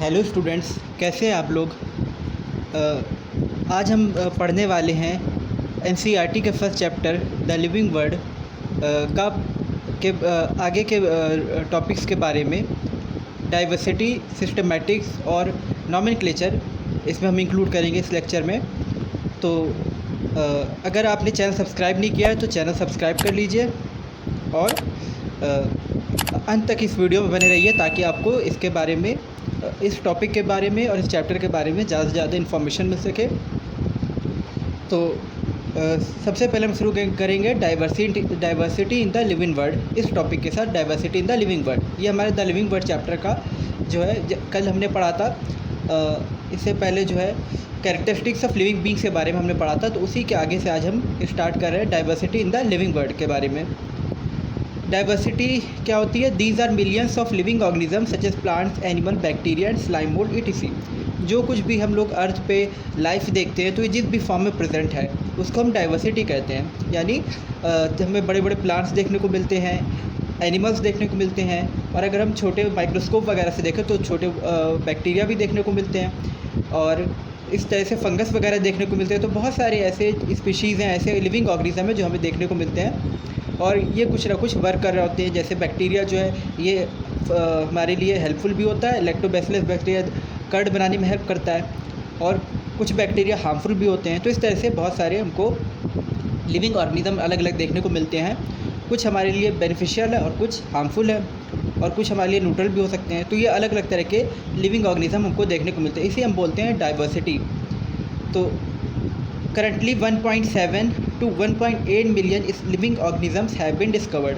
Hello students, कैसे हैं आप लोग। आज हम पढ़ने वाले हैं एनसीईआरटी के first chapter the living word का के आगे के टॉपिक्स के बारे में। डाइवर्सिटी, सिस्टमैटिक्स और नॉमेनक्लेचर इसमें हम इंक्लूड करेंगे इस लेक्चर में। तो अगर आपने चैनल सब्सक्राइब नहीं किया है तो चैनल सब्सक्राइब कर लीजिए और अंत तक इस वीडियो में बने रहिए ताकि आपको इसके बारे में, इस टॉपिक के बारे में और इस चैप्टर के बारे में ज़्यादा से ज़्यादा इन्फॉर्मेशन मिल सके। तो सबसे पहले हम शुरू करेंगे diversity in the living word. इस टॉपिक के साथ diversity in the living word, ये हमारे द लिविंग वर्ड चैप्टर का जो है कल हमने पढ़ा था। इससे पहले जो है कैरेक्टरिस्टिक्स ऑफ लिविंग बींग्स के बारे में हमने पढ़ा था, तो उसी के आगे से आज हम स्टार्ट कर रहे हैं diversity in the living word के बारे में। डाइवर्सिटी क्या होती है? These are millions of living organism such as plants, animal, bacteria and slime mould etc। जो कुछ भी हम लोग अर्थ पे लाइफ देखते हैं तो ये जिस भी फॉर्म में प्रेजेंट है उसको हम डाइवर्सिटी कहते हैं। यानी हमें बड़े बड़े प्लांट्स देखने को मिलते हैं, एनिमल्स देखने को मिलते हैं, और अगर हम छोटे माइक्रोस्कोप वगैरह से देखें तो छोटे बैक्टीरिया भी देखने को मिलते हैं, और इस तरह से फंगस वगैरह देखने को मिलते हैं। तो बहुत सारे ऐसे स्पीशीज़ हैं, ऐसे लिविंग ऑर्गेनिज्म हैं जो हमें देखने को मिलते हैं, और ये कुछ ना कुछ वर्क कर रहे होते हैं। जैसे बैक्टीरिया जो है ये हमारे लिए हेल्पफुल भी होता है, लैक्टोबैसिलस बैक्टीरिया कर्ड बनाने में हेल्प करता है, और कुछ बैक्टीरिया हार्मफुल भी होते हैं। तो इस तरह से बहुत सारे हमको लिविंग ऑर्गेनिज्म अलग अलग देखने को मिलते हैं। कुछ हमारे लिए बेनिफिशियल है और कुछ हार्मफुल है, और कुछ हमारे लिए न्यूट्रल भी हो सकते हैं। तो ये अलग अलग तरह के लिविंग ऑर्गेनिज्म हमको देखने को मिलते हैं, इसे हम बोलते हैं डाइवर्सिटी। तो currently 1.7 to 1.8 million is living organisms have been discovered.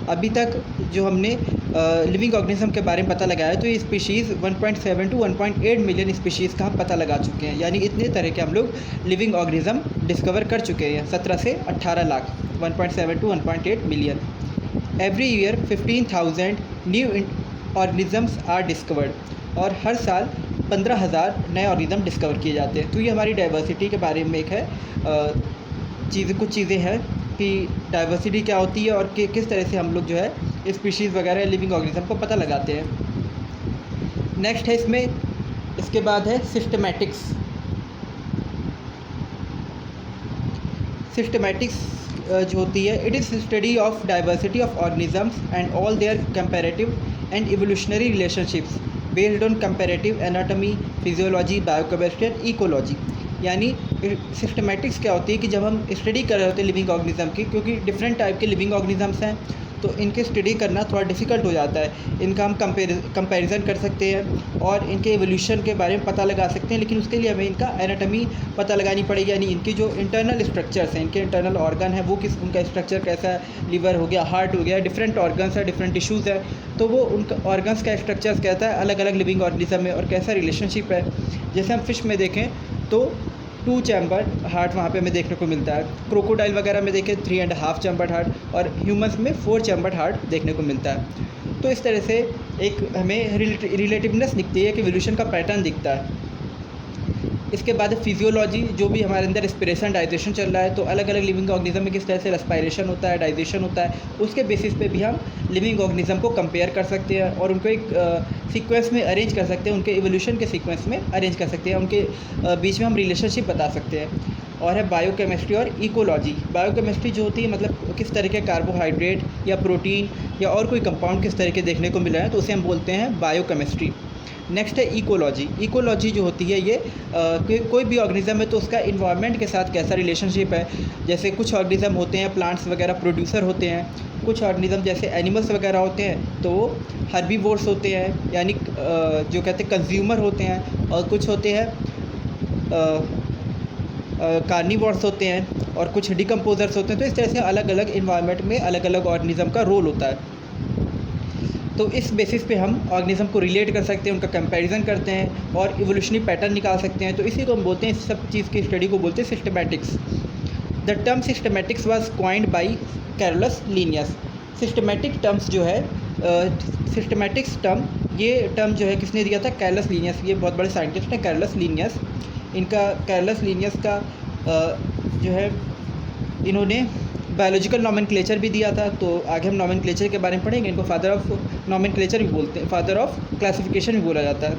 अभी तक जो हमने लिविंग ऑर्गेनिज्म के बारे में पता लगाया तो ये स्पीशीज़ 1.7 to 1.8 मिलियन स्पीशीज़ का हम पता लगा चुके हैं। यानी इतने तरह के हम लोग लिविंग ऑर्गेनिज्म डिस्कवर कर चुके हैं, 17 से 18 lakh, 1.7 to 1.8 million. Every year 15,000 new organisms are discovered, और हर साल 15,000 नए ऑर्गेनिज्म डिस्कवर किए जाते हैं। तो ये हमारी डाइवर्सिटी के बारे में एक है कुछ चीज़ें हैं कि डाइवर्सिटी क्या होती है और किस तरह से हम लोग जो है स्पीशीज़ वगैरह लिविंग ऑर्गेनिज्म को पता लगाते हैं। नेक्स्ट है इसके बाद है सिस्टमैटिक्स। सिस्टमैटिक्स जो होती है, it is study of diversity of organisms and all their comparative and evolutionary relationships based on comparative anatomy, physiology, biochemistry and ecology. यानी सिस्टमैटिक्स क्या होती है कि जब हम स्टडी कर रहे होते हैं लिविंग ऑर्गेनिज्म की, क्योंकि डिफरेंट टाइप के लिविंग ऑर्गेनिजम्स हैं तो इनके स्टडी करना थोड़ा डिफ़िकल्ट हो जाता है। इनका हम कंपैरिजन कर सकते हैं और इनके एवोल्यूशन के बारे में पता लगा सकते हैं, लेकिन उसके लिए हमें इनका एनाटॉमी पता लगानी पड़ेगी। यानी इनकी जो इंटरनल स्ट्रक्चर्स हैं, इनके इंटरनल ऑर्गन है, वो उनका स्ट्रक्चर कैसा है, लिवर हो गया, हार्ट हो गया, डिफरेंट ऑर्गन्स है, डिफरेंट टिश्यूज़ है, तो वो उनका ऑर्गन्स का स्ट्रक्चर्स कहता है अलग अलग लिविंग ऑर्गेनिज्म में, और कैसा रिलेशनशिप है। जैसे हम फिश में देखें तो 2 चैम्बर हार्ट वहाँ पे हमें देखने को मिलता है। क्रोकोडाइल वगैरह में देखें 3.5 चैम्बर हार्ट, और ह्यूमंस में 4 चैम्बर हार्ट देखने को मिलता है। तो इस तरह से एक हमें रिलेटिवनेस दिखती है कि इवोल्यूशन का पैटर्न दिखता है। इसके बाद फिजियोलॉजी, जो भी हमारे अंदर रेस्पिरेशन, डाइजेशन चल रहा है, तो अलग अलग लिविंग ऑर्गेनिज्म में किस तरह से रेस्पिरेशन होता है, डाइजेशन होता है, उसके बेसिस पे भी हम लिविंग ऑर्गेनिज्म को कंपेयर कर सकते हैं और उनको एक सीक्वेंस में अरेंज कर सकते हैं, उनके इवोल्यूशन के सीक्वेंस में अरेंज कर सकते हैं, उनके बीच में हम रिलेशनशिप बता सकते हैं। और है बायोकेमिस्ट्री और इकोलॉजी। बायोकेमिस्ट्री जो होती है मतलब किस तरह के कार्बोहाइड्रेट या प्रोटीन या और कोई कंपाउंड किस तरह के देखने को मिल रहे हैं, तो उसे हम बोलते हैं बायोकेमिस्ट्री। नेक्स्ट है इकोलॉजी। इकोलॉजी जो होती है ये कोई भी ऑर्गेनिज्म है तो उसका इन्वायरमेंट के साथ कैसा रिलेशनशिप है। जैसे कुछ ऑर्गेनिज्म होते हैं प्लांट्स वगैरह प्रोड्यूसर होते हैं, कुछ ऑर्गेनिज्म जैसे एनिमल्स वगैरह होते हैं तो वो हर्बीवोर्स होते हैं, यानी जो कहते हैं कंज्यूमर होते हैं, और कुछ होते हैं कार्निवोर्स होते हैं, और कुछ डिकम्पोजर्स होते हैं। तो इस तरह से अलग अलग इन्वायरमेंट में अलग अलग ऑर्गेनिज्म का रोल होता है। तो इस बेसिस पे हम ऑर्गेनिज्म को रिलेट कर सकते हैं, उनका कंपैरिजन करते हैं और इवोल्यूशनरी पैटर्न निकाल सकते हैं। तो इसी को हम बोलते हैं, इस सब चीज़ की स्टडी को बोलते हैं systematics. The term systematics was coined by Carolus Linnaeus. Systematic terms जो है सिस्टमैटिक्स टर्म, ये टर्म जो है किसने दिया था? Carolus Linnaeus. ये बहुत बड़े साइंटिस्ट हैं कैरोलस लिनियस। इनका कैरोलस लिनियस का जो है इन्होंने बायोलॉजिकल नॉमेनक्लेचर भी दिया था। तो आगे हम नॉमेनक्लेचर के बारे में पढ़ेंगे। इनको फादर ऑफ नॉमेनक्लेचर भी बोलते हैं, फादर ऑफ क्लासिफिकेशन भी बोला जाता है।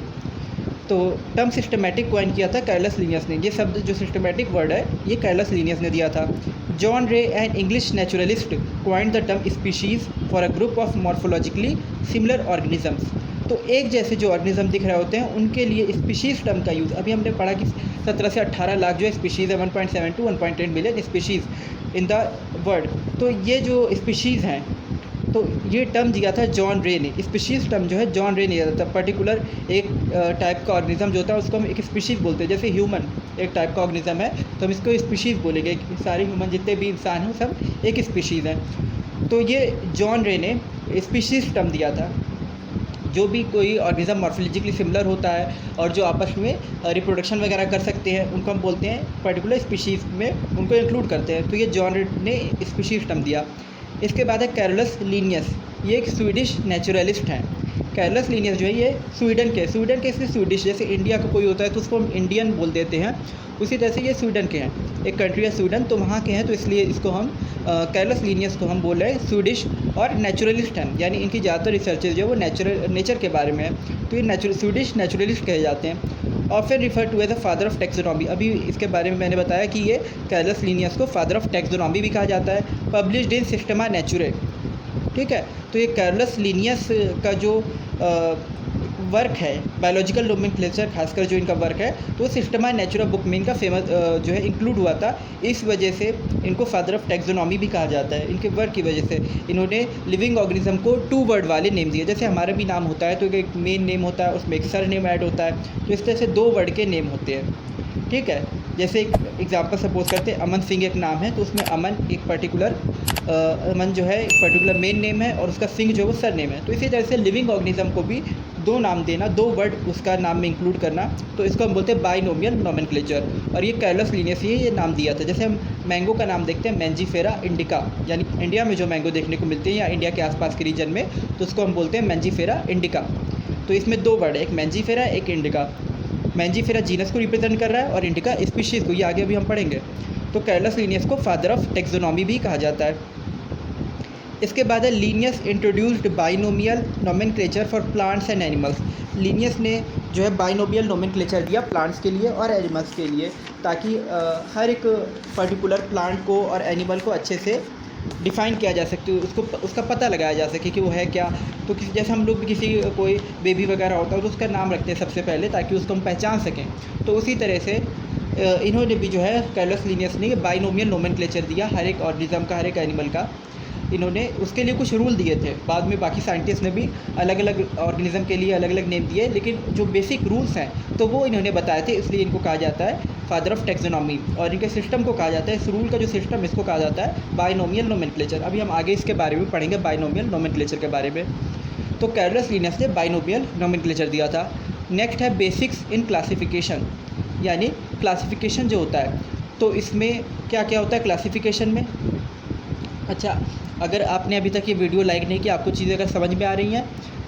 तो टर्म सिस्टमेटिक कॉइन किया था कार्लस लिनियस ने। ये शब्द जो सिस्टमेटिक वर्ड है ये कार्लस लिनियस ने दिया था। जॉन रे an English naturalist coined the term species for a group of morphologically similar organisms. तो एक जैसे जो ऑर्गेनिज्म दिख रहे होते हैं उनके लिए स्पीशीज़ टर्म का यूज़, अभी हमने पढ़ा कि 17 से 18 लाख जो है स्पीशीज़ है, 1.7 to 1.8 million species in the world. तो ये जो स्पीशीज़ हैं तो ये टर्म दिया था जॉन रे ने। स्पीशीज़ टर्म जो है जॉन रे ने दिया था। पर्टिकुलर एक टाइप का ऑर्गेनिज्म जो होता है उसको हम एक स्पीशीज़ बोलते हैं। जैसे ह्यूमन एक टाइप का ऑर्गेनिज्म है तो हम इसको स्पीशीज़ बोलेंगे। सारे ह्यूमन जितने भी इंसान हैं सब एक स्पीशीज़ हैं। तो ये जॉन रे ने स्पीशीज़ टर्म दिया था। जो भी कोई ऑर्गेनिज्म मॉर्फोलॉजिकली सिमिलर होता है और जो आपस में रिप्रोडक्शन वगैरह कर सकते हैं उनको हम बोलते हैं पर्टिकुलर स्पीशीज़ में उनको इंक्लूड करते हैं। तो ये जॉन रे ने स्पीशीज़ टर्म दिया। इसके बाद है कार्लस लिनियस, ये एक स्वीडिश नेचुरलिस्ट हैं। कार्लस लिनियस जो है ये स्वीडन के इसलिए स्वीडिश, जैसे इंडिया का कोई होता है तो उसको हम इंडियन बोल देते हैं, उसी तरह से ये स्वीडन के हैं। एक कंट्री है स्वीडन तो वहाँ के हैं तो इसलिए इसको हम कार्लस लिनियस को हम बोल रहे हैं स्वीडिश और नेचुरलिस्ट हैं। यानी इनकी ज़्यादातर रिसर्चेज जो है वो नेचर के बारे में है तो ये स्वीडिश नेचुरलिस्ट कहे जाते हैं। Often refer to as a father of taxonomy, अभी इसके बारे में मैंने बताया कि ये कार्लस लिनियस को फादर ऑफ टैक्सोनॉमी भी कहा जाता है। पब्लिश्ड इन सिस्टमा नेचुरे, ठीक है। तो ये कार्लस लिनियस का जो वर्क है बायोलॉजिकल नोमेनक्लेचर, खासकर जो इनका वर्क है तो सिस्टमा नेचुरा बुक में इनका फेमस जो है इंक्लूड हुआ था। इस वजह से इनको फादर ऑफ टैक्सोनॉमी भी कहा जाता है। इनके वर्क की वजह से इन्होंने लिविंग ऑर्गेनिज्म को 2 वर्ड वाले नेम दिए। जैसे हमारा भी नाम होता है तो एक मेन नेम होता है उसमें एक सर नेम ऐड होता है, तो इस तरह से 2 वर्ड के नेम होते हैं, ठीक है। जैसे एक एग्जांपल सपोज करते हैं अमन सिंह एक नाम है तो उसमें अमन एक पर्टिकुलर अमन जो है एक पर्टिकुलर मेन नेम है और उसका सिंह जो है वो सर नेम है। तो इसी तरह से लिविंग ऑर्गेनिज्म को भी 2 नाम देना, 2 वर्ड उसका नाम में इंक्लूड करना, तो इसको हम बोलते हैं बाइनोमियल नोमेनक्लेचर। और ये कार्लस लिनियस ये नाम दिया था। जैसे हम मैंगो का नाम देखते हैं मैंजीफेरा इंडिका, यानी इंडिया में जो मैंगो देखने को मिलते हैं या इंडिया के आसपास के रीजन में तो उसको हम बोलते हैं मैंजीफेरा इंडिका। तो इसमें 2 वर्ड है, एक मैंजीफेरा एक इंडिका। मैंजीफेरा जीनस को रिप्रेजेंट कर रहा है और इंडिका स्पीशीज़ को, ये आगे अभी हम पढ़ेंगे। तो कार्लस लिनियस को फादर ऑफ टैक्सोनॉमी भी कहा जाता है। इसके बाद है Linnaeus introduced binomial nomenclature for plants and animals. Linnaeus ने जो है बाइनोमियल नोमेनक्लेचर दिया प्लांट्स के लिए और एनिमल्स के लिए, ताकि हर एक पर्टिकुलर प्लांट को और एनिमल को अच्छे से डिफ़ाइन किया जा सके, उसका पता लगाया जा सके कि वो है क्या। तो किसी जैसे हम लोग भी किसी कोई बेबी वगैरह होता है तो उसका नाम रखते हैं सबसे पहले ताकि उसको हम पहचान सकें। तो उसी तरह से इन्होंने भी जो है कार्लस लिनियस ने बाइनोमियल नोमेनक्लेचर दिया हर एक ऑर्गेनिज्म का, हर एक एनिमल का। इन्होंने उसके लिए कुछ रूल दिए थे। बाद में बाकी साइंटिस्ट ने भी अलग अलग ऑर्गेनिज्म के लिए अलग अलग नेम दिए, लेकिन जो बेसिक रूल्स हैं तो वो इन्होंने बताए थे, इसलिए इनको कहा जाता है फादर ऑफ टैक्सोनॉमी। और इनके सिस्टम को कहा जाता है, इस रूल का जो सिस्टम इसको कहा जाता है बाइनोमियल नोमेनक्लेचर। अभी हम आगे इसके बारे में पढ़ेंगे बाइनोमियल नोमेनक्लेचर के बारे में। तो कार्लस लिनियस ने बाइनोमियल नोमेनक्लेचर दिया था। नेक्स्ट है बेसिक्स इन क्लासिफिकेशन, यानी क्लासिफिकेशन जो होता है तो इसमें क्या क्या होता है क्लासिफिकेशन में। अच्छा, अगर आपने अभी तक ये वीडियो लाइक नहीं किया, आपको चीज़ें अगर समझ में आ रही हैं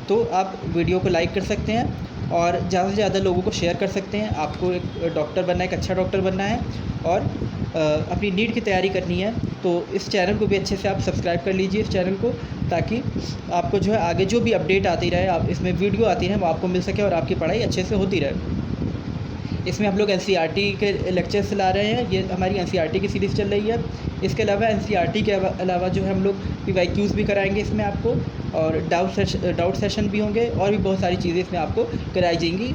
तो आप वीडियो को लाइक कर सकते हैं और ज़्यादा से ज़्यादा लोगों को शेयर कर सकते हैं। आपको एक डॉक्टर बनना है, एक अच्छा डॉक्टर बनना है और अपनी नीट की तैयारी करनी है तो इस चैनल को भी अच्छे से आप सब्सक्राइब कर लीजिए इस चैनल को, ताकि आपको जो है आगे जो भी अपडेट आती रहे, आप इसमें वीडियो आती रहे वो आपको मिल सके और आपकी पढ़ाई अच्छे से होती रहे। इसमें हम लोग एनसीईआरटी के लेक्चर्स ला रहे हैं, ये हमारी एनसीईआरटी की सीरीज़ चल रही है। इसके अलावा एनसीईआरटी के अलावा जो है हम लोग पीवाईक्यूज़ भी कराएंगे इसमें आपको, और डाउट सेशन भी होंगे और भी बहुत सारी चीज़ें इसमें आपको कराई जाएंगी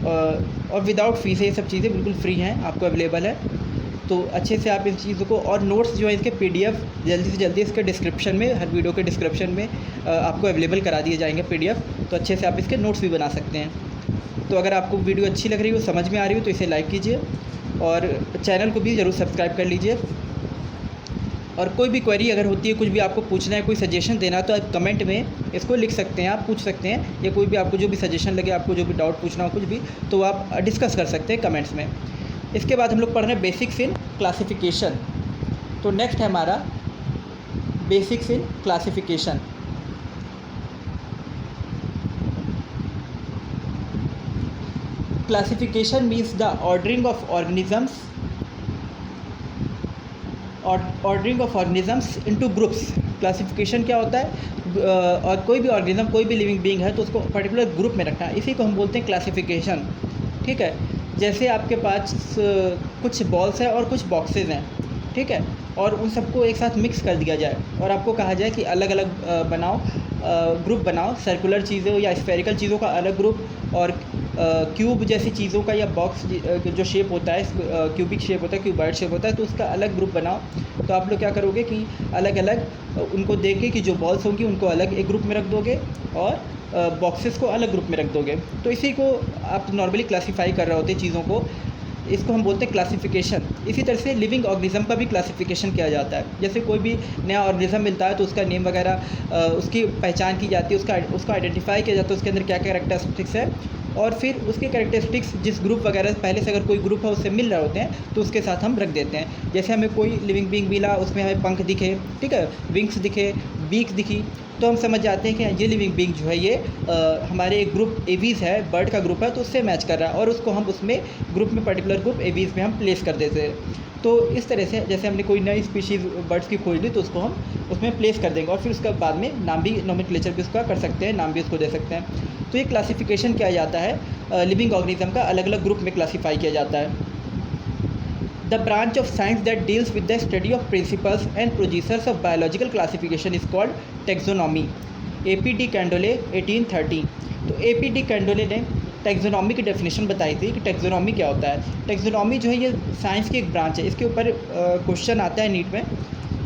और विदाउट फीस है। ये सब चीज़ें बिल्कुल फ्री हैं, आपको अवेलेबल है। तो अच्छे से आप इन चीज़ों को, और नोट्स जो है इसके PDF जल्दी से जल्दी इसके डिस्क्रिप्शन में, हर वीडियो के डिस्क्रिप्शन में आपको अवेलेबल करा दिए जाएंगे PDF, तो अच्छे से आप इसके नोट्स भी बना सकते हैं। तो अगर आपको वीडियो अच्छी लग रही हो, समझ में आ रही हो तो इसे लाइक कीजिए और चैनल को भी ज़रूर सब्सक्राइब कर लीजिए। और कोई भी क्वेरी अगर होती है, कुछ भी आपको पूछना है, कोई सजेशन देना है तो आप कमेंट में इसको लिख सकते हैं, आप पूछ सकते हैं, या कोई भी आपको जो भी सजेशन लगे, आपको जो भी डाउट पूछना हो कुछ भी, तो आप डिस्कस कर सकते हैं कमेंट्स में। इसके बाद हम लोग पढ़ रहे हैं बेसिक्स इन क्लासिफिकेशन। तो नेक्स्ट है हमारा basics in classification. Classification means the ordering of organisms into groups. Classification क्या होता है, और कोई भी ऑर्गेनिज्म, कोई भी लिविंग बीइंग है तो उसको पर्टिकुलर ग्रुप में रखना है, इसी को हम बोलते हैं क्लासिफिकेशन। ठीक है। जैसे आपके पास कुछ बॉल्स हैं और कुछ बॉक्सेस हैं, ठीक है, और उन सबको एक साथ मिक्स कर दिया जाए और आपको कहा जाए कि अलग अलग बनाओ, ग्रुप बनाओ, सर्कुलर चीज़ों या स्फेरिकल चीज़ों का अलग ग्रुप और क्यूब जैसी चीज़ों का या बॉक्स जो शेप होता है, क्यूबिक शेप होता है, क्यूबॉइड शेप होता है, तो उसका अलग ग्रुप बनाओ। तो आप लोग क्या करोगे कि अलग अलग उनको देख के कि जो बॉल्स होंगी उनको अलग एक ग्रुप में रख दोगे और बॉक्सेस को अलग ग्रुप में रख दोगे। तो इसी को आप नॉर्मली क्लासीफाई कर रहे होते हैं चीज़ों को, इसको हम बोलते हैं क्लासिफिकेशन। इसी तरह से लिविंग ऑर्गेनिज्म का भी क्लासिफिकेशन किया जाता है। जैसे कोई भी नया ऑर्गेनिज्म मिलता है तो उसका नेम वगैरह उसकी पहचान की जाती है, उसको आइडेंटिफाई किया जाता है, उसके अंदर क्या कैरेक्टरिस्टिक्स है, और फिर उसके कैरेक्टरिस्टिक्स जिस ग्रुप वगैरह पहले से अगर कोई ग्रुप है उससे मिल रहे होते हैं तो उसके साथ हम रख देते हैं। जैसे हमें कोई लिविंग बीइंग मिला, उसमें हमें पंख दिखे, ठीक है, विंग्स दिखे, बीक दिखी, तो हम समझ जाते हैं कि ये लिविंग बीइंग जो है ये हमारे एक ग्रुप एवीज़ है, बर्ड का ग्रुप है, तो उससे मैच कर रहा है और उसको हम उसमें ग्रुप में पर्टिकुलर ग्रुप एवीज़ में हम प्लेस कर देते हैं। तो इस तरह से जैसे हमने कोई नई स्पीशीज़ बर्ड्स की खोज ली तो उसको हम उसमें प्लेस कर देंगे और फिर उसके बाद में नाम भी, नोमेनक्लेचर भी उसका कर सकते हैं, नाम भी उसको दे सकते हैं। तो ये क्लासिफिकेशन किया जाता है, लिविंग ऑर्गेनिज्म का अलग अलग ग्रुप में क्लासीफाई किया जाता है। The branch of science that deals with the study of principles and procedures of biological classification is called taxonomy. A.P.D. Candolle 1813। तो A.P.D. Candolle ने टैक्सोनॉमी की डेफिनेशन बताई थी कि टैक्सोनॉमी क्या होता है। टैक्सोनॉमी जो है ये साइंस की एक ब्रांच है। इसके ऊपर क्वेश्चन आता है नीट में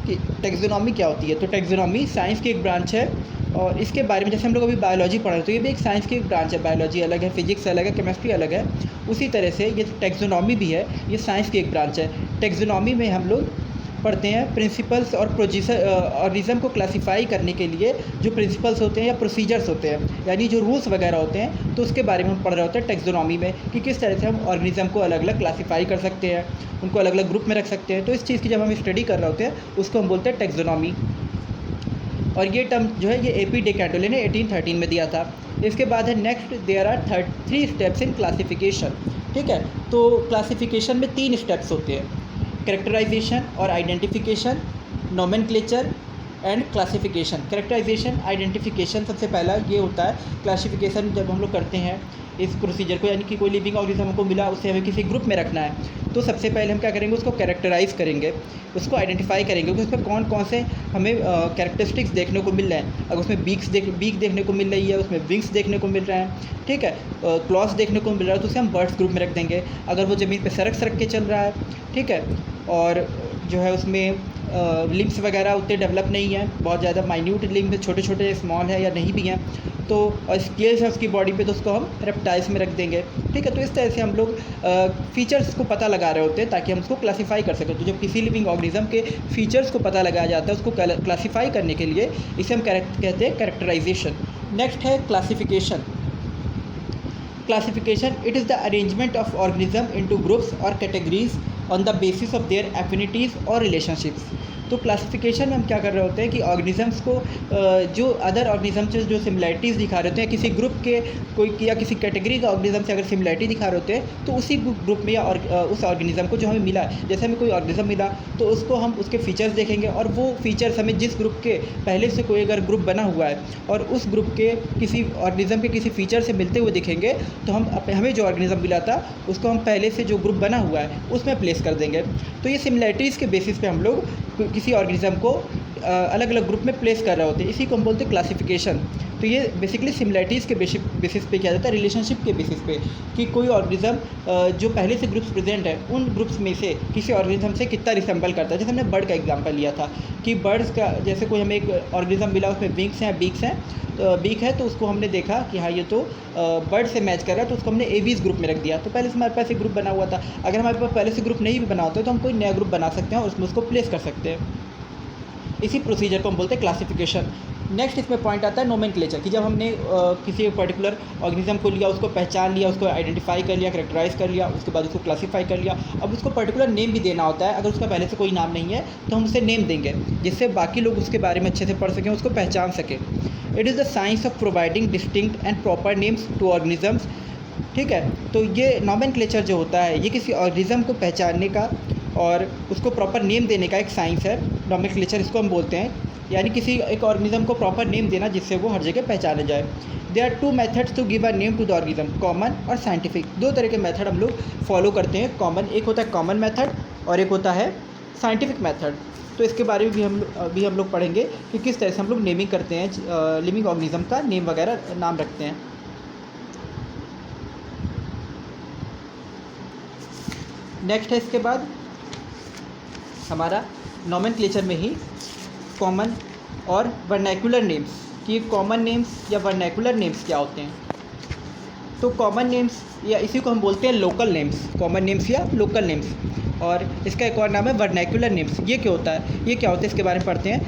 कि टैक्सोनॉमी क्या होती है। तो टैक्सोनॉमी साइंस की एक ब्रांच है और इसके बारे में जैसे हम लोग अभी बायोलॉजी पढ़ रहे हैं तो ये भी एक साइंस की एक ब्रांच है। बायोलॉजी अलग है, फिजिक्स अलग है, केमिस्ट्री अलग है, उसी तरह से ये टैक्सोनॉमी भी है, ये साइंस की एक ब्रांच है। टैक्सोनॉमी में हम लोग पढ़ते हैं प्रिंसिपल्स और ऑर्गेनिज्म को क्लासीफाई करने के लिए जो प्रिंसिपल्स होते हैं या प्रोसीजर्स होते हैं, यानी जो रूल्स वगैरह होते हैं, तो उसके बारे में हम पढ़ रहे होते हैं टैक्सोनॉमी में कि किस तरह से हम ऑर्गेनिज्म को अलग अलग क्लासीफाई कर सकते हैं, उनको अलग अलग ग्रुप में रख सकते हैं। तो इस चीज़ की जब हम स्टडी कर रहे होते हैं उसको हम बोलते हैं टैक्सोनॉमी। और ये टर्म जो है ये A.P.D. कैंडोले ने 1813 में दिया था। इसके बाद है next, there are 3 steps in classification. ठीक है, तो क्लासिफिकेशन में 3 स्टेप्स होते हैं, कैरेक्टराइजेशन और identification, nomenclature and classification. Characterization, identification सबसे पहला ये होता है। क्लासिफिकेशन जब हम लोग करते हैं इस प्रोसीजर को, यानी कि कोई लिविंग ऑर्गेनिज्म को मिला उसे हमें किसी ग्रुप में रखना है, तो सबसे पहले हम क्या करेंगे, उसको कैरेक्टराइज करेंगे, उसको आइडेंटिफाई करेंगे कि उसमें कौन कौन से हमें कैरेक्टरिस्टिक्स देखने को मिल रहे हैं। अगर उसमें बीक देखने को मिल रही है, उसमें विंग्स देखने को मिल रहे हैं, ठीक है, क्लॉज देखने को मिल रहा है, तो उसे हम बर्ड्स ग्रुप में रख देंगे। अगर वो ज़मीन पर सरक के चल रहा है, ठीक है, और जो है उसमें लिम्स वगैरह उतने डेवलप नहीं है, बहुत ज़्यादा माइन्यूट लिम्स, छोटे छोटे स्मॉल है या नहीं भी हैं, तो और स्केल्स है उसकी बॉडी पे, तो उसको हम रेप्टाइल्स में रख देंगे। ठीक है, तो इस तरह से हम लोग फीचर्स को पता लगा रहे होते हैं ताकि हम उसको क्लासीफाई कर सकें। तो जब किसी लिविंग ऑर्गेनिज्म के फीचर्स को पता लगाया जाता है उसको क्लासीफाई करने के लिए, इसे हम कहते हैं कैरेक्टराइजेशन। नेक्स्ट है classification. Classification, it is the arrangement of organism into groups और categories on the basis of their affinities और रिलेशनशिप्स। तो क्लासिफिकेशन में हम क्या कर रहे होते हैं कि ऑर्गेनिजम्स को जो अदर ऑर्गेनिज्म से जो सिमिलैरिटीज़ दिखा रहे होते हैं, किसी ग्रुप के कोई या किसी कैटेगरी का ऑर्गेनिज्म से अगर सिमिलैरिटी दिखा रहे होते हैं, तो उसी ग्रुप में या उस ऑर्गेनिज्म को जो हमें मिला, जैसे हमें कोई ऑर्गेनिज्म मिला तो उसको हम उसके फीचर्स देखेंगे और वो फीचर्स हमें जिस ग्रुप के पहले से कोई अगर ग्रुप बना हुआ है और उस ग्रुप के किसी ऑर्गेनिज्म के किसी फीचर से मिलते हुए दिखेंगे, तो हमें जो ऑर्गेनिज्म मिला था उसको हम पहले से जो ग्रुप बना हुआ है उसमें प्लेस कर देंगे। तो ये सिमिलैरिटीज़ के बेसिस पे हम लोग किसी ऑर्गेनिज्म को अलग अलग ग्रुप में प्लेस कर रहे होते हैं, इसी को हम बोलते हैं क्लासिफिकेशन। तो ये बेसिकली सिमिलैरिटीज़ के बेसिस पे किया जाता है, रिलेशनशिप के बेसिस पे कि कोई ऑर्गेनिज्म जो पहले से ग्रुप्स प्रेजेंट है उन ग्रुप्स में से किसी ऑर्गेनिज्म से कितना रिसेंबल करता है। जैसे हमने बर्ड का एग्जांपल लिया था कि बर्ड्स का, जैसे कोई हमें एक ऑर्गेनिज्म मिला उसमें विंग्स हैं, बीक है, तो उसको हमने देखा कि हाँ ये तो बर्ड से मैच कर रहा है, तो उसको हमने एवीज़ ग्रुप में रख दिया। तो पहले से हमारे पास एक ग्रुप बना हुआ था, अगर हमारे पास पहले से ग्रुप नहीं भी बना होता तो हम कोई नया ग्रुप बना सकते हैं और उसमें उसको प्लेस कर सकते हैं। इसी प्रोसीजर को हम बोलते हैं क्लासिफिकेशन। नेक्स्ट इसमें पॉइंट आता है नोमेनक्लेचर, कि जब हमने किसी पर्टिकुलर ऑर्गेनिज्म को लिया, उसको पहचान लिया, उसको आइडेंटिफाई कर लिया, कैरेक्टराइज कर लिया, उसके बाद उसको क्लासीफाई कर लिया, अब उसको पर्टिकुलर नेम भी देना होता है। अगर उसका पहले से कोई नाम नहीं है तो हम उसे नेम देंगे जिससे बाकी लोग उसके बारे में अच्छे से पढ़ सकें, उसको पहचान सकें। It is the science of providing distinct and proper names to organisms. ठीक है, तो ये नोमेनक्लेचर जो होता है ये किसी ऑर्गेनिज्म को पहचानने का और उसको प्रॉपर नेम देने का एक साइंस है, नोमेनक्लेचर इसको हम बोलते हैं। यानी किसी एक ऑर्गेनिज्म को प्रॉपर नेम देना जिससे वो हर जगह पहचाना जाए। There are two methods to give a name to the organism, common और साइंटिफिक। दो तरह के मेथड हम लोग फॉलो करते हैं। कॉमन एक होता है कॉमन मेथड और एक होता है साइंटिफिक मेथड। तो इसके बारे में भी हम लोग पढ़ेंगे कि किस तरह से हम लोग नेमिंग करते हैं, लिविंग ऑर्गेनिज्म का नेम वगैरह नाम रखते हैं। नेक्स्ट है इसके बाद हमारा नोमेनक्लेचर में ही कॉमन और वर्नैकुलर नेम्स, कि कॉमन नेम्स या वर्नैकुलर नेम्स क्या होते हैं। तो कॉमन नेम्स या इसी को हम बोलते हैं लोकल नेम्स, कॉमन नेम्स या लोकल नेम्स। और इसका एक और नाम है वर्नैकुलर नेम्स। ये क्या होता है, ये क्या होता है इसके बारे में पढ़ते हैं।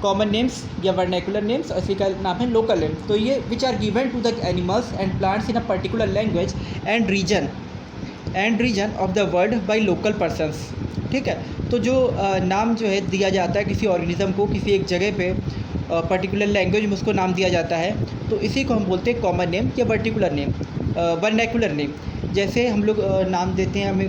कॉमन नेम्स या वर्नैकुलर नेम्स और इसी का नाम है लोकल नेम्स। तो ये which are given to the animals and plants in a particular language and region of the world by local persons. ठीक है, तो जो नाम जो है दिया जाता है किसी ऑर्गेनिज्म को किसी एक जगह पे पर्टिकुलर लैंग्वेज में उसको नाम दिया जाता है, तो इसी को हम बोलते हैं कॉमन नेम या वर्टिकुलर नेम, वर्नैकुलर नेम। जैसे हम लोग नाम देते हैं, हमें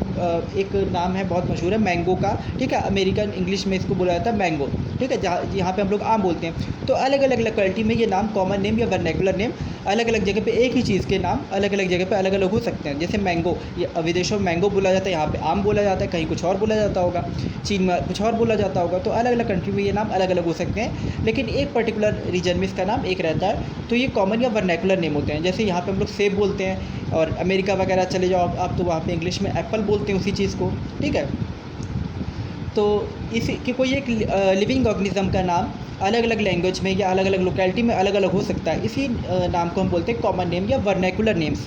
एक नाम है बहुत मशहूर है मैंगो का। ठीक है, अमेरिकन इंग्लिश में इसको बोला जाता है मैंगो। ठीक है, जहाँ यहाँ पे हम लोग आम बोलते हैं। तो अलग अलग लोकेलिटी में ये नाम कॉमन नेम या वर्नैकुलर नेम अलग अलग जगह पे एक ही चीज़ के नाम अलग अलग जगह पे अलग अलग हो सकते हैं। जैसे मैंगो, ये विदेशों में मैंगो बोला जाता है, यहाँ पे आम बोला जाता है, कहीं कुछ और बोला जाता होगा, चीन में कुछ और बोला जाता होगा। तो अलग अलग कंट्री में ये नाम अलग अलग हो सकते हैं, लेकिन एक पर्टिकुलर रीजन में इसका नाम एक रहता है। तो ये कॉमन या वर्नैकुलर नेम होते हैं। जैसे यहाँ पे हम लोग सेब बोलते हैं और अमेरिका वगैरह चले जाओ आप तो वहाँ पे इंग्लिश में एप्पल बोलते हैं उसी चीज़ को। ठीक है, तो इसी कि कोई एक लिविंग ऑर्गेनिज्म का नाम अलग अलग लैंग्वेज में या अलग अलग लोकेलिटी में अलग अलग हो सकता है। इसी नाम को हम बोलते हैं कॉमन नेम या वर्नैकुलर नेम्स।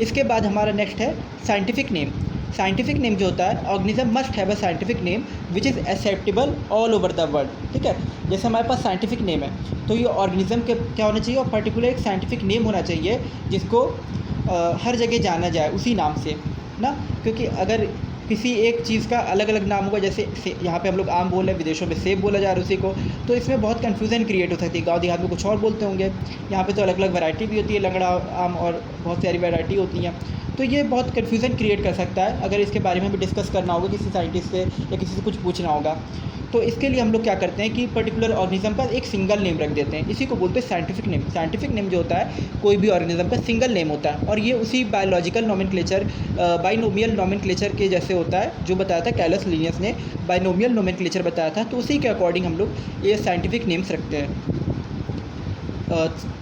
इसके बाद हमारा नेक्स्ट है साइंटिफिक नेम। साइंटिफिक नेम जो होता है, organism must have a scientific name which is acceptable all over the world. ठीक है, जैसे हमारे पास साइंटिफिक नेम है तो ये ऑर्गेनिज्म के क्या होना चाहिए, और पर्टिकुलर एक साइंटिफिक नेम होना चाहिए जिसको हर जगह जाना जाए उसी नाम से ना। क्योंकि अगर किसी एक चीज़ का अलग अलग नाम होगा, जैसे यहाँ पे हम लोग आम बोल रहे हैं, विदेशों में सेब बोला जा रहा है उसी को, तो इसमें बहुत कन्फ्यूज़न क्रिएट हो सकती है। गाँव देहात में कुछ और बोलते होंगे, यहाँ पे तो अलग अलग वैरायटी भी होती है, लंगड़ा आम और बहुत सारी वैरायटी होती हैं। तो ये बहुत कन्फ्यूज़न क्रिएट कर सकता है अगर इसके बारे में हमें डिस्कस करना होगा किसी साइंटिस्ट से या किसी से कुछ पूछना होगा। तो इसके लिए हम लोग क्या करते हैं कि पर्टिकुलर ऑर्गेनिज्म का एक सिंगल नेम रख देते हैं, इसी को बोलते हैं साइंटिफिक नेम। साइंटिफिक नेम जो होता है कोई भी ऑर्गेनिज्म का सिंगल नेम होता है, और ये उसी बायोलॉजिकल नोमेनक्लेचर बाइनोमियल नोमेनक्लेचर के जैसे होता है जो बताया था कैलस लिनियस ने, बाइनोमियल नोमेनक्लेचर बताया था। तो उसी के अकॉर्डिंग हम लोग ये साइंटिफिक नेम्स रखते हैं।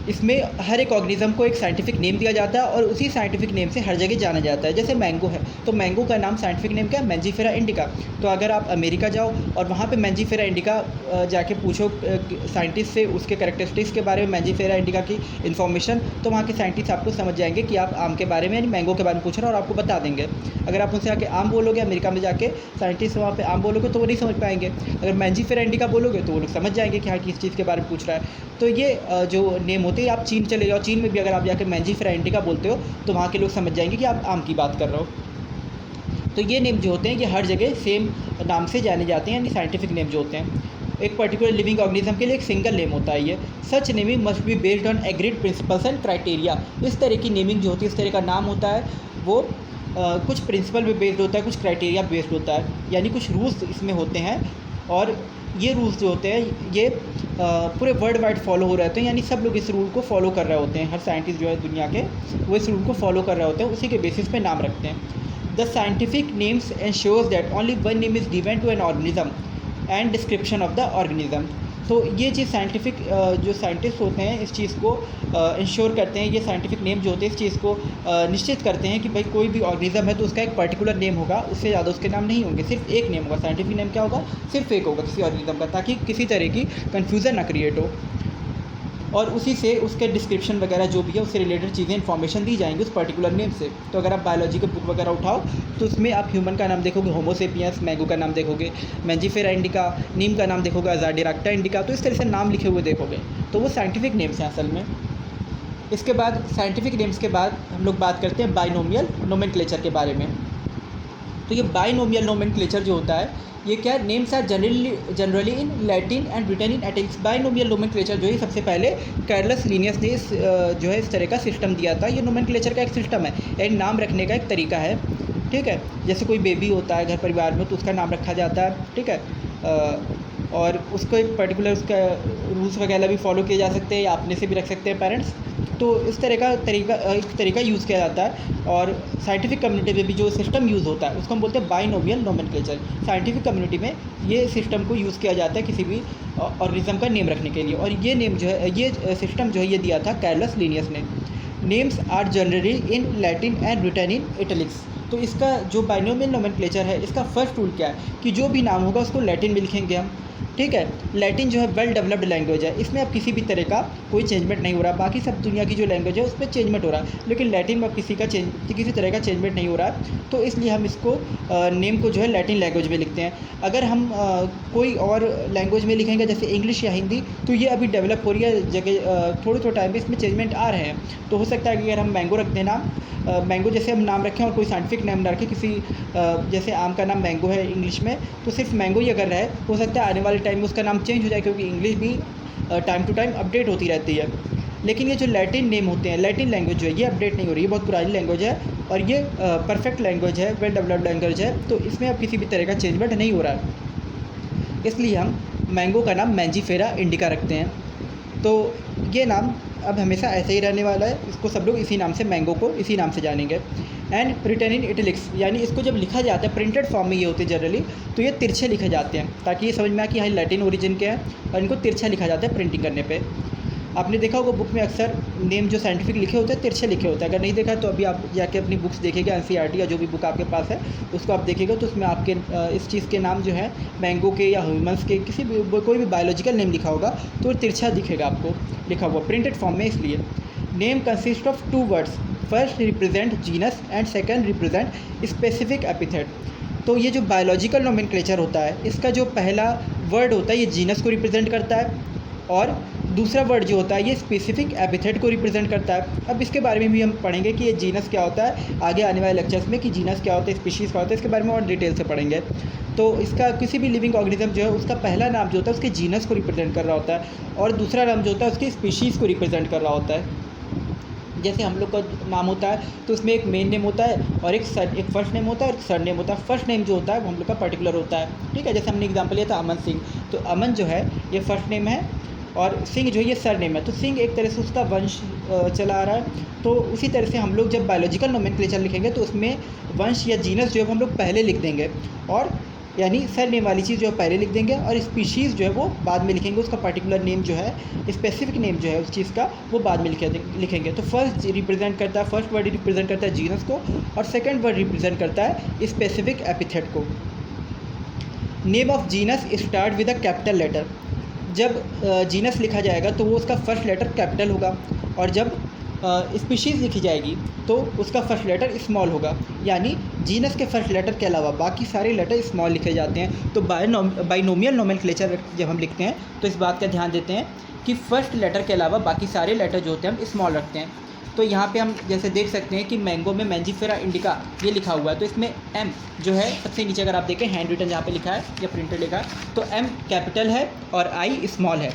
इसमें हर एक ऑर्गेनिज्म को एक साइंटिफिक नेम दिया जाता है और उसी साइंटिफिक नेम से हर जगह जाना जाता है। जैसे मैंगो है तो मैंगो का नाम साइंटिफिक नेम क्या है, मैंजीफेरा इंडिका। तो अगर आप अमेरिका जाओ और वहाँ पे मैंजीफेरा इंडिका जाके पूछो साइंटिस्ट से उसके कैरेक्टरिस्टिक्स के बारे में, मैंजीफेरा इंडिका की इन्फॉर्मेशन, तो वहाँ के साइंटिस्ट आपको समझ जाएंगे कि आप आम के बारे में यानी मैंगो के बारे में पूछ रहे हो और आपको बता देंगे। अगर आप उनसे आके आम बोलोगे, अमेरिका में जाके साइंटिस्ट वहाँ पे आम बोलोगे तो वो नहीं समझ पाएंगे। अगर मैंजीफेरा इंडिका बोलोगे तो वो लोग समझ जाएंगे कि हाँ किस चीज़ के बारे में पूछ रहा है। तो ये जो नेम होते हैं, आप चीन चले जाओ, चीन में भी अगर आप जाकर मैंजीफेरा इंडिका बोलते हो तो वहाँ के लोग समझ जाएंगे कि आप आम की बात कर रहे हो। तो ये नेम जो होते हैं ये हर जगह सेम नाम से जाने जाते हैं, यानी साइंटिफिक नेम जो होते हैं। एक पर्टिकुलर लिविंग ऑर्गेनिज्म के लिए एक सिंगल नेम होता है ये। Such naming must be based on agreed principles and criteria. इस तरह की नेमिंग जो होती है, इस तरह का नाम होता है वो कुछ प्रिंसिपल पे बेस्ड होता है, कुछ क्राइटेरिया बेस्ड होता है, यानी कुछ रूल्स इसमें होते हैं। और ये रूल्स जो होते हैं ये पूरे वर्ल्ड वाइड फॉलो हो रहे होते हैं, यानी सब लोग इस रूल को फॉलो कर रहे होते हैं। हर साइंटिस्ट जो है दुनिया के वो इस रूल को फॉलो कर रहे होते हैं, उसी के बेसिस पे नाम रखते हैं। The scientific names ensures that only one name is given to an organism and description of the organism. तो ये चीज़ साइंटिफिक जो साइंटिस्ट होते हैं इस चीज़ को इंश्योर करते हैं, ये साइंटिफिक नेम जो होते हैं इस चीज़ को निश्चित करते हैं कि भाई कोई भी ऑर्गेनिज्म है तो उसका एक पर्टिकुलर नेम होगा, उससे ज़्यादा उसके नाम नहीं होंगे, सिर्फ एक नेम होगा। साइंटिफिक नेम क्या होगा, सिर्फ एक होगा किसी ऑर्गेनिज्म का, ताकि किसी तरह की कन्फ्यूज़न ना क्रिएट हो। और उसी से उसके डिस्क्रिप्शन वगैरह जो भी है उससे रिलेटेड चीज़ें इन्फॉर्मेशन दी जाएंगी उस पर्टिकुलर नेम से। तो अगर आप बायोलॉजी के बुक वगैरह उठाओ तो उसमें आप ह्यूमन का नाम देखोगे होमो सेपियंस, मैंगो का नाम देखोगे, मैंजीफेरा इंडिका, नीम का नाम देखोगे अजाडिराक्टा इंडिका। तो इस तरह से नाम लिखे हुए देखोगे, तो वो साइंटिफिक नेम्स हैं असल में। इसके बाद साइंटिफिक नेम्स के बाद हम लोग बात करते हैं बाइनोमियल नोमेनक्लेचर के बारे में। तो ये बाइनोमियल नोमेनक्लेचर जो होता है ये क्या, names are generally in Latin and written in italics. बाइनोमियल नोमेनक्लेचर जो है सबसे पहले कैरलस लीनियस ने जो है इस तरह का सिस्टम दिया था। ये नोमेनक्लेचर का एक सिस्टम है, एक नाम रखने का एक तरीका है। ठीक है, जैसे कोई बेबी होता है घर परिवार में तो उसका नाम रखा जाता है। ठीक है, और उसको एक पर्टिकुलर उसका रूल्स वगैरह भी फॉलो किए जा सकते हैं या अपने से भी रख सकते हैं पेरेंट्स। तो इस तरह का एक तरीका यूज़ किया जाता है। और साइंटिफिक कम्युनिटी में भी जो सिस्टम यूज़ होता है उसको हम बोलते हैं बाइनोमियल नोमेनक्लेचर। साइंटिफिक कम्युनिटी में ये सिस्टम को यूज़ किया जाता है किसी भी ऑर्गेनिज्म का नेम रखने के लिए। और ये नेम जो है, ये सिस्टम जो है, ये दिया था कार्लस लिनियस ने। Names are generally in Latin and written in italics. तो इसका जो बाइनोमियल नोमेनक्लेचर है, इसका फर्स्ट रूल क्या है कि जो भी नाम होगा उसको लैटिन में लिखेंगे हम। ठीक है, लैटिन जो है वेल डेवलप्ड लैंग्वेज है, इसमें अब किसी भी तरह का कोई चेंजमेंट नहीं हो रहा। बाकी सब दुनिया की जो लैंग्वेज है उसमें चेंजमेंट हो रहा है, लेकिन लैटिन में अब किसी तरह का चेंजमेंट नहीं हो रहा है। तो इसलिए हम इसको नेम को जो है लैटिन लैंग्वेज में लिखते हैं। अगर हम कोई और लैंग्वेज में लिखेंगे जैसे इंग्लिश या हिंदी, तो ये अभी डेवलप हो रही है जगह, थोड़े थोड़े टाइम पे इसमें चेंजमेंट आ रहे हैं। तो हो सकता है कि अगर हम मैंगो रख दें नाम, मैंगो जैसे हम नाम रखें और कोई साइंटिफिक नेम ना रखें, किसी जैसे आम का नाम मैंगो है इंग्लिश में, तो सिर्फ मैंगो ही अगर रहे, हो सकता है आने वाले टाइम में उसका नाम चेंज हो जाए, क्योंकि इंग्लिश भी टाइम टू टाइम अपडेट होती रहती है। लेकिन ये जो लैटिन नेम होते हैं, लैटिन लैंग्वेज जो है, ये अपडेट नहीं हो रही है, बहुत पुरानी लैंग्वेज है और ये परफेक्ट लैंग्वेज है, वेल डेवलप्ड लैंग्वेज है। तो इसमें अब किसी भी तरह का चेंजमेंट नहीं हो रहा है, इसलिए हम मैंगो का नाम मैंजीफेरा इंडिका रखते हैं। तो ये नाम अब हमेशा ऐसे ही रहने वाला है, इसको सब लोग इसी नाम से, मैंगो को इसी नाम से जानेंगे। एंड रिटन इन इटलिक्स, यानी इसको जब लिखा जाता है प्रिंटेड फॉर्म में ये होते हैं जनरली, तो ये तिरछे लिखे जाते हैं ताकि ये समझ में आए कि हाँ लैटिन ओरिजिन के हैं, और इनको तिरछा लिखा जाता है प्रिंटिंग करने पे। आपने देखा होगा बुक में अक्सर नेम जो साइंटिफिक लिखे होते हैं तिरछे लिखे होते हैं। अगर नहीं देखा तो अभी आप जाके अपनी बुक्स देखिएगा, एनसीईआरटी या जो भी बुक आपके पास है उसको आप देखिएगा, तो उसमें आपके इस चीज़ के नाम जो है मैंगो के या ह्यूमन्स के किसी भी कोई भी बायोलॉजिकल नेम लिखा होगा तो तिरछा दिखेगा आपको लिखा हुआ प्रिंटेड फॉर्म में। इसलिए name consist of 2 words, first represent genus and second represent specific epithet. तो ये जो बायोलॉजिकल नोमेनक्लेचर होता है, इसका जो पहला वर्ड होता है ये जीनस को रिप्रेजेंट करता है, और दूसरा वर्ड जो होता है ये स्पेसिफिक एपिथेट को रिप्रेजेंट करता है। अब इसके बारे में भी हम पढ़ेंगे कि ये जीनस क्या होता है आगे आने वाले लेक्चर्स में, कि जीनस क्या होता है, स्पीशीज़ क्या होता है, इसके बारे में और डिटेल से पढ़ेंगे। तो इसका किसी भी लिविंग ऑर्गेनिज्म जो है उसका पहला नाम जो होता है उसके जीनस को रिप्रेजेंट कर रहा होता है, और दूसरा नाम जो होता है उसकी स्पीशीज़ को रिप्रेजेंट कर रहा होता है। जैसे हम लोग का नाम होता है तो उसमें एक मेन नेम होता है और एक फर्स्ट नेम होता है और एक सर नेम होता है। फर्स्ट नेम जो होता है वो हम लोग का पर्टिकुलर होता है, ठीक है। जैसे हमने एग्जांपल लिया था अमन सिंह, तो अमन जो है ये फर्स्ट नेम है और सिंह जो है ये सर नेम है। तो सिंह एक तरह से उसका वंश चला आ रहा है। तो उसी तरह से हम लोग जब बायोलॉजिकल नोमेनक्लेचर लिखेंगे तो उसमें वंश या जीनस जो है वो हम लोग पहले लिख देंगे, और यानी सर नेम वाली चीज़ जो है पहले लिख देंगे, और स्पीशीज़ जो है वो बाद में लिखेंगे। उसका पर्टिकुलर नेम जो है, स्पेसिफिक नेम जो है उस चीज़ का, वो बाद में लिखेंगे। तो फर्स्ट रिप्रेजेंट करता है, फर्स्ट वर्ड रिप्रेजेंट करता है जीनस को, और सेकंड वर्ड रिप्रेजेंट करता है स्पेसिफिक एपिथेट को। Name of genus start with a capital letter. जब जीनस लिखा जाएगा तो वो उसका फर्स्ट लेटर कैपिटल होगा, और जब स्पीशीज़ लिखी जाएगी तो उसका फर्स्ट लेटर स्मॉल होगा। यानी जीनस के फर्स्ट लेटर के अलावा बाकी सारे लेटर स्मॉल लिखे जाते हैं। तो बाइनोमियल नोमेनक्लेचर जब हम लिखते हैं तो इस बात का ध्यान देते हैं कि फर्स्ट लेटर के अलावा बाकी सारे लेटर जो होते हैं हम स्मॉल रखते हैं। तो यहाँ पे हम जैसे देख सकते हैं कि मैंगो में मैंजीफेरा इंडिका ये लिखा हुआ है, तो इसमें एम जो है सबसे नीचे अगर आप देखें हैंड रिटन जहाँ पे लिखा है या प्रिंटेड लिखा है, तो एम कैपिटल है और आई स्मॉल है,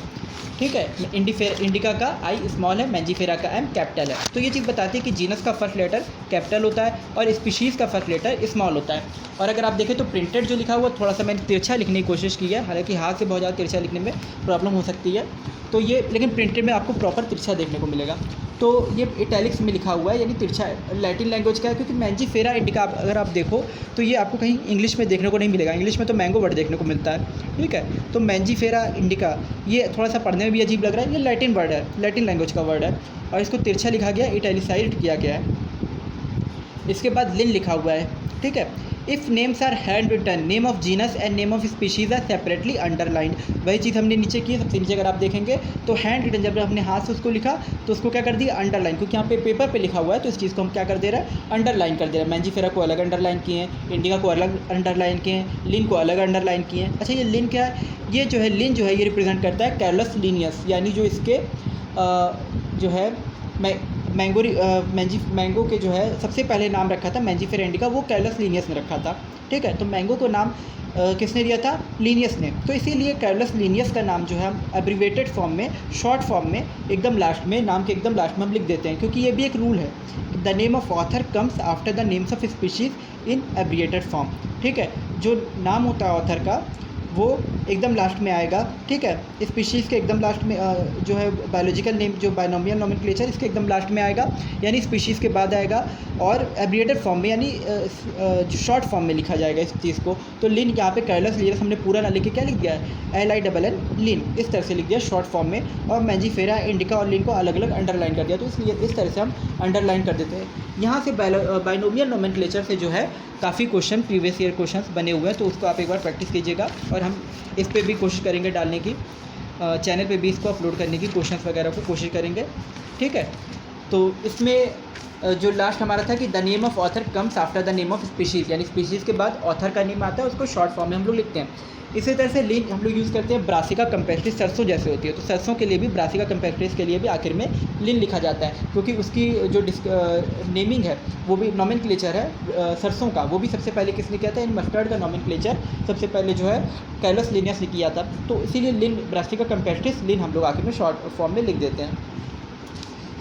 ठीक है। इंडिका का आई स्मॉल है, मैंजीफेरा का एम कैपिटल है। तो ये चीज़ बताती है कि जीनस का फर्स्ट लेटर कैपिटल होता है और स्पीशीज़ का फर्स्ट लेटर स्मॉल होता है। और अगर आप देखें तो प्रिंटेड जो लिखा हुआ थोड़ा सा मैंने तिरछा लिखने की कोशिश की है, हालांकि हाथ से बहुत ज़्यादा तिरछा लिखने में प्रॉब्लम हो सकती है, तो ये लेकिन प्रिंटेड में आपको प्रॉपर तिरछा देखने को मिलेगा। तो ये इटैलिक्स में लिखा हुआ है, यानी तिरछा लैटिन लैंग्वेज का है, क्योंकि मैंजीफेरा इंडिका अगर आप देखो तो ये आपको कहीं इंग्लिश में देखने को नहीं मिलेगा। इंग्लिश में तो मैंगो वर्ड देखने को मिलता है, ठीक है। तो मैंजीफेरा इंडिका ये थोड़ा सा पढ़ने में भी अजीब लग रहा है, ये लैटिन वर्ड है, लैटिन लैंग्वेज का वर्ड है, और इसको तिरछा लिखा गया, इटैलिसाइज्ड किया गया है। इसके बाद लिन लिखा हुआ है, ठीक है। If names are handwritten, name of genus and name of species are separately underlined. वही चीज़ हमने नीचे की, सबसे नीचे अगर आप देखेंगे तो हैंड रिटन जब हमने हाथ से उसको लिखा तो उसको क्या कर दिया, अंडरलाइन, क्योंकि यहाँ पे पेपर पे लिखा हुआ है तो इस चीज़ को हम क्या कर दे रहे हैं, अंडरलाइन कर दे रहे हैं। मैंजीफेरा को अलग अंडरलाइन किए हैं, इंडिका को अलग अंडरलाइन किए हैं, लिन को अलग अंडरलाइन किए हैं। अच्छा, ये लिन क्या है, ये जो है लिन जो है ये रिप्रेजेंट करता है कार्लस लिनियस, यानी जो इसके जो है मैंगो के जो है सबसे पहले नाम रखा था मैंजीफेरा इंडिका, वो कार्लस लिनियस ने रखा था, ठीक है। तो मैंगो को नाम किसने दिया था, लिनियस ने। तो इसीलिए कार्लस लिनियस का नाम जो है हम एब्रीवेटेड फॉर्म में, शॉर्ट फॉर्म में, एकदम लास्ट में, नाम के एकदम लास्ट में हम लिख देते हैं, क्योंकि ये भी एक रूल है, the name of author comes after the names of species in abbreviated form, ठीक है। जो नाम होता है ऑथर का वो एकदम लास्ट में आएगा, ठीक है। स्पीशीज़ के एकदम लास्ट में जो है बायोलॉजिकल नेम जो बाइनोमियल नोमेनक्लेचर इसके एकदम लास्ट में आएगा, यानी स्पीशीज़ के बाद आएगा, और एब्रिएटेड फॉर्म में यानी जो शॉर्ट फॉर्म में लिखा जाएगा इस चीज़ को। तो लिन यहाँ पे कैलस लिनस हमने पूरा ना लिख के क्या लिख दिया है, LINN लिन, इस तरह से लिख दिया शॉर्ट फॉर्म में, और मैंजीफेरा, इंडिका और लिन को अलग अलग अंडरलाइन कर दिया। तो इसलिए इस तरह से हम अंडरलाइन कर देते हैं। यहाँ से बाइनोमियल नोमेनक्लेचर से जो है काफ़ी क्वेश्चन प्रीवियस ईयर क्वेश्चंस बने हुए हैं, तो उसको आप एक बार प्रैक्टिस कीजिएगा, और हम इस पर भी कोशिश करेंगे डालने की, चैनल पे भी इसको अपलोड करने की क्वेश्चंस वगैरह को कोशिश करेंगे, ठीक है। तो इसमें जो लास्ट हमारा था कि the name of author comes after the name of species, यानी स्पीशीज़ के बाद ऑथर का नेम आता है, उसको शॉर्ट फॉर्म में हम लोग लिखते हैं। इसी तरह से लिन हम लोग यूज़ करते हैं ब्रासिका कैम्पेस्ट्रिस, सरसों जैसे होती है, तो सरसों के लिए भी, ब्रासिका कैम्पेस्ट्रिस के लिए भी आखिर में लिन लिखा जाता है, क्योंकि उसकी जो नेमिंग है वो भी नोमेनक्लेचर है सरसों का, वो भी सबसे पहले किसने किया था, इन मस्टर्ड का नोमेनक्लेचर सबसे पहले जो है कैलस लिनियस ने किया था। तो इसीलिए लिन, ब्रासिका कैम्पेस्ट्रिस, लिन हम लोग आखिर में शॉर्ट फॉर्म में लिख देते हैं।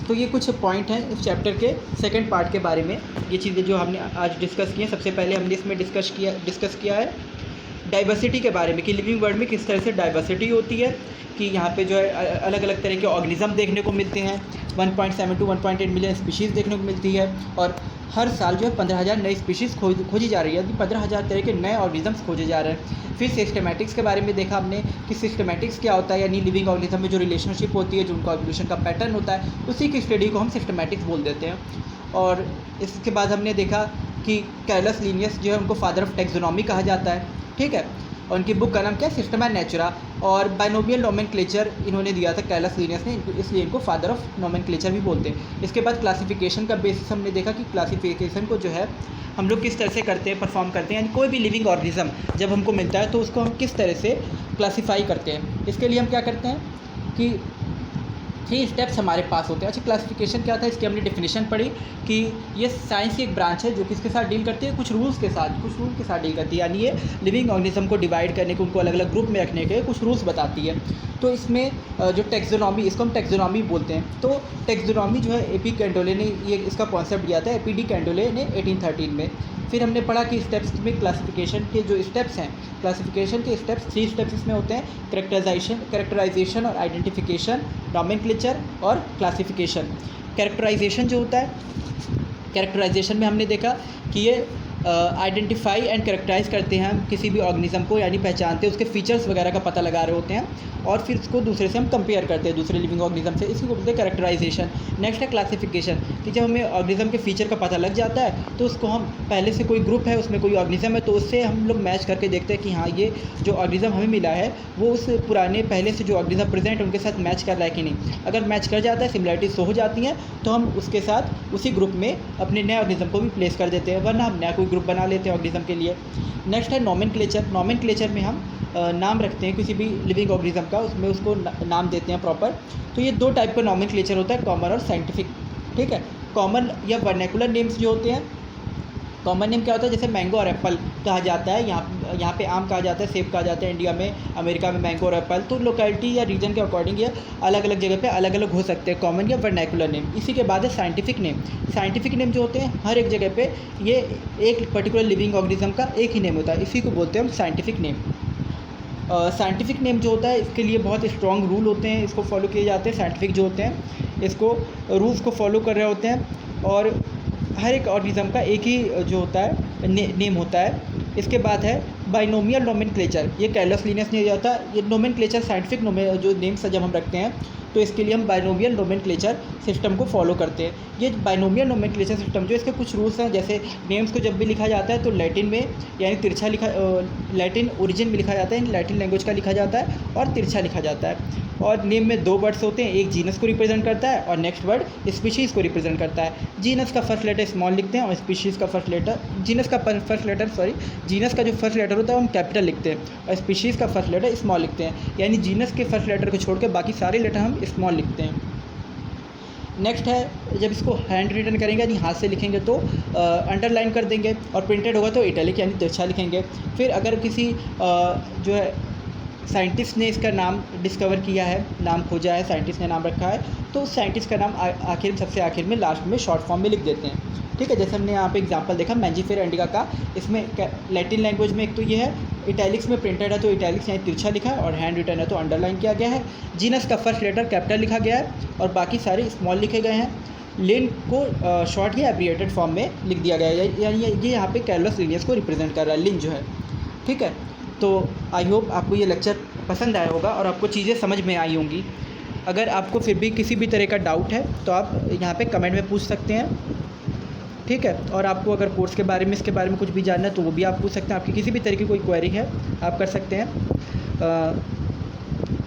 तो ये कुछ पॉइंट हैं इस चैप्टर के सेकंड पार्ट के बारे में, ये चीज़ें जो हमने आज डिस्कस की हैं। सबसे पहले हमने इसमें डिस्कस किया है डाइवर्सिटी के बारे में, कि लिविंग वर्ल्ड में किस तरह से डाइवर्सिटी होती है, कि यहाँ पे जो है अलग अलग तरह के ऑर्गेनिज्म देखने को मिलते हैं, 1.7 to 1.8 मिलियन स्पीशीज़ देखने को मिलती है, और हर साल जो है 15,000 नई स्पीशीज़ खोजी जा रही है, 15,000 तरह के नए ऑर्गेनिजम्स खोजे जा रहे हैं। फिर सिस्टमैटिक्स के बारे में देखा हमने कि सिस्टमैटिक्स क्या होता है, यानी लिविंग ऑर्गेनिज्म में जो रिलेशनशिप होती है, जो उनका एवोल्यूशन का पैटर्न होता है, उसी की स्टडी को हम सिस्टमैटिक्स बोल देते हैं। और इसके बाद हमने देखा कि कैलस लिनियस जो है उनको फादर ऑफ टैक्सोनॉमी कहा जाता है, ठीक है, और उनकी बुक का नाम क्या है, सिस्टमा नेचुरा, और बाइनोमियल नोमेनक्लेचर इन्होंने दिया था कैलस लिनियस ने, इसलिए इनको फादर ऑफ नोमेनक्लेचर भी बोलते हैं। इसके बाद क्लासिफिकेशन का बेसिस हमने देखा कि क्लासिफिकेशन को जो है हम लोग किस तरह से करते हैं, परफॉर्म करते हैं, यानी कोई भी लिविंग ऑर्गेनिज्म जब हमको मिलता है तो उसको हम किस तरह से क्लासीफाई करते हैं। इसके लिए हम क्या करते हैं कि 3 स्टेप्स हमारे पास होते हैं। अच्छा, क्लासिफिकेशन क्या था, इसकी हमने डेफिनेशन पढ़ी कि ये साइंस की एक ब्रांच है जो किसके साथ डील करती है, कुछ रूल्स के साथ डील करती है, यानी ये लिविंग ऑर्गेनिज्म को डिवाइड करने के, उनको अलग अलग ग्रुप में रखने के कुछ रूल्स बताती है। तो इसमें जो टैक्सोनॉमी, इसको हम टैक्सोनॉमी बोलते हैं। तो टैक्सोनॉमी जो है एपी कैंडोले ने ये इसका कॉन्सेप्ट दिया था, एपीडी कैंडोले ने 1813 में। फिर हमने पढ़ा कि स्टेप्स में क्लासिफिकेशन के जो स्टेप्स हैं, क्लासिफिकेशन के स्टेप्स 3 स्टेप्स इसमें होते हैं, कैरेक्टराइजेशन और आइडेंटिफिकेशन, नोमेनक्लेचर और क्लासिफिकेशन। कैरेक्टराइजेशन जो होता है, कैरेक्टराइजेशन में हमने देखा कि ये आइडेंटिफाई एंड कैरेक्टराइज करते हैं हम किसी भी ऑर्गेनिज्म को, यानी पहचानते हैं, उसके फीचर्स वगैरह का पता लगा रहे होते हैं, और फिर उसको दूसरे से हम कंपेयर करते हैं, दूसरे लिविंग ऑर्गेनिज्म से, इसी को बोलते हैं कैरेक्टराइजेशन। नेक्स्ट है क्लासिफिकेशन, कि जब हमें ऑर्गेनिज्म के फीचर का पता लग जाता है तो उसको हम पहले से कोई ग्रुप है, उसमें कोई ऑर्गेनिज्म है, तो उससे हम लोग मैच करके देखते हैं कि हाँ ये जो ऑर्गेनिज्म हमें मिला है वो उस पुराने पहले से जो ऑर्गेनिज्म प्रेजेंट है उनके साथ मैच कर रहा है कि नहीं। अगर मैच कर जाता है, सिमिलरिटी शो हो जाती हैं, तो हम उसके साथ उसी ग्रुप में अपने नए ऑर्गेनिज्म को भी प्लेस कर देते हैं, वरना हम नया कोई ग्रुप बना लेते हैं ऑर्गेनिज्म के लिए। नेक्स्ट है नोमेनक्लेचर। नोमेनक्लेचर में हम नाम रखते हैं किसी भी लिविंग ऑर्गेनिज्म का, उसमें उसको नाम देते हैं प्रॉपर। तो ये 2 टाइप का नोमेनक्लेचर होता है, कॉमन और साइंटिफिक, ठीक है। कॉमन या वर्नैकुलर नेम्स जो होते हैं, कॉमन नेम क्या होता है, जैसे मैंगो और एप्पल कहा जाता है, यहाँ पे आम कहा जाता है, सेब कहा जाता है इंडिया में, अमेरिका में मैंगो और एप्पल। तो लोकेलिटी या रीजन के अकॉर्डिंग ये अलग अलग जगह पे अलग अलग हो सकते हैं, कॉमन या वर्नैकुलर नेम। इसी के बाद है साइंटिफिक नेम। साइंटिफिक नेम जो होते हैं हर एक जगह पे ये एक पर्टिकुलर लिविंग ऑर्गेनिज्म का एक ही नेम होता है, इसी को बोलते हैं हम साइंटिफिक नेम। साइंटिफिक नेम जो होता है इसके लिए बहुत स्ट्रॉन्ग रूल होते हैं, इसको फॉलो किए जाते हैं। साइंटिफिक जो होते हैं इसको रूल्स को फॉलो कर रहे होते हैं, और हर एक ऑर्गेनिज्म का एक ही जो होता है नेम होता है। इसके बाद है बाइनोमियल नोमेनक्लेचर, ये कैलस लिनियस ने दिया था। ये नोमेनक्लेचर साइंटिफिक जो नेम्स जब हम रखते हैं तो इसके लिए हम बाइनोमियल नोमेनक्लेचर सिस्टम को फॉलो करते हैं। ये बाइनोमियल नोमेनक्लेचर सिस्टम जो इसके कुछ रूल्स हैं, जैसे नेम्स को जब भी लिखा जाता है तो लैटिन में, यानी तिरछा लैटिन ओरिजिन में लिखा जाता है, लैटिन लैंग्वेज का लिखा जाता है, और तिरछा लिखा जाता है। और नेम में 2 वर्ड्स होते हैं, एक जीनस को रिप्रेजेंट करता है और नेक्स्ट वर्ड स्पीशीज़ को रिप्रेजेंट करता है। जीनस का फर्स्ट लेटर स्मॉल लिखते हैं और स्पीशीज़ का फर्स्ट लेटर, जीनस का फर्स्ट लेटर होता है हम कैपिटल लिखते हैं, और स्पीशीज़ का फर्स्ट लेटर स्मॉल लिखते हैं, यानी जीनस के फर्स्ट लेटर को छोड़ के बाकी सारे लेटर हम स्मॉल लिखते हैं। नेक्स्ट है जब इसको हैंड रिटन करेंगे यानी हाथ से लिखेंगे तो अंडरलाइन कर देंगे, और प्रिंटेड होगा तो इटैलिक यानी तिरछा लिखेंगे। फिर अगर किसी जो है साइंटिस्ट ने इसका नाम डिस्कवर किया है, नाम खोजा है, साइंटिस्ट ने नाम रखा है, तो उस साइंटिस्ट का नाम आखिर सबसे आखिर में लास्ट में शॉर्ट फॉर्म में लिख देते हैं। ठीक है, जैसे हमने यहाँ पे एग्जांपल देखा मैंजिफेरा इंडिका का, इसमें लैटिन लैंग्वेज में एक तो ये है, इटैलिक्स में प्रिंटेड है तो इटैलिक्स यहाँ तिरछा लिखा है, और हैंड रिटन है तो अंडरलाइन किया गया है। जीनस का फर्स्ट लेटर कैपिटल लिखा गया है और बाकी सारे स्मॉल लिखे गए हैं। लिन को शॉर्ट या एब्रिएटेड फॉर्म में लिख दिया गया है, यानी ये यहाँ पे कैरोलस लिनियस को रिप्रेजेंट कर रहा है, लिन जो है। ठीक है, तो आई होप आपको ये लेक्चर पसंद आया होगा और आपको चीज़ें समझ में आई होंगी। अगर आपको फिर भी किसी भी तरह का डाउट है तो आप यहाँ पे कमेंट में पूछ सकते हैं। ठीक है, और आपको अगर कोर्स के बारे में, इसके बारे में कुछ भी जानना है तो वो भी आप पूछ सकते हैं। आपकी किसी भी तरह की कोई क्वेरी है आप कर सकते हैं।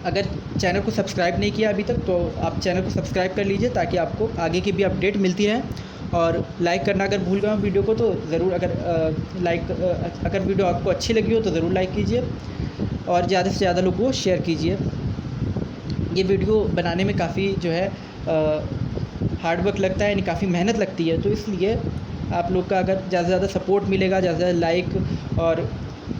अगर चैनल को सब्सक्राइब नहीं किया अभी तक तो आप चैनल को सब्सक्राइब कर लीजिए ताकि आपको आगे की भी अपडेट मिलती रहे। और लाइक करना अगर भूल गए वीडियो को तो ज़रूर, अगर वीडियो आपको अच्छी लगी हो तो ज़रूर लाइक कीजिए और ज़्यादा से ज़्यादा लोगों को शेयर कीजिए। ये वीडियो बनाने में काफ़ी जो है हार्ड वर्क लगता है, यानी काफ़ी मेहनत लगती है, तो इसलिए आप लोग का अगर ज़्यादा से ज़्यादा सपोर्ट मिलेगा, ज़्यादा से ज़्यादा लाइक और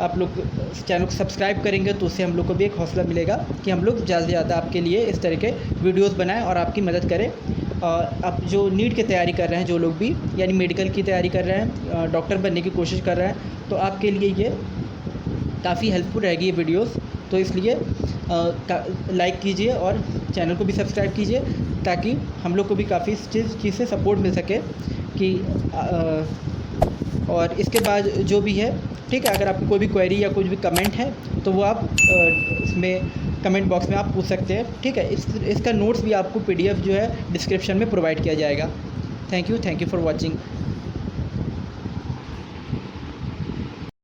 आप लोग चैनल को सब्सक्राइब करेंगे तो उससे हम लोग को भी एक हौसला मिलेगा कि हम लोग ज़्यादा से ज़्यादा आपके लिए इस तरह के वीडियोस बनाएं और आपकी मदद करें। और आप जो नीट की तैयारी कर रहे हैं, जो लोग भी यानी मेडिकल की तैयारी कर रहे हैं, डॉक्टर बनने की कोशिश कर रहे हैं, तो आपके लिए ये काफ़ी हेल्पफुल रहेगी ये वीडियोस। तो इसलिए लाइक कीजिए और चैनल को भी सब्सक्राइब कीजिए ताकि हम लोग को भी काफ़ी चीज़ से सपोर्ट मिल सके कि और इसके बाद जो भी है, ठीक है, अगर आपको कोई भी क्वेरी या कुछ भी कमेंट है तो वो आप इसमें कमेंट बॉक्स में आप पूछ सकते हैं। ठीक है, इसका नोट्स भी आपको PDF जो है डिस्क्रिप्शन में प्रोवाइड किया जाएगा। Thank you for watching.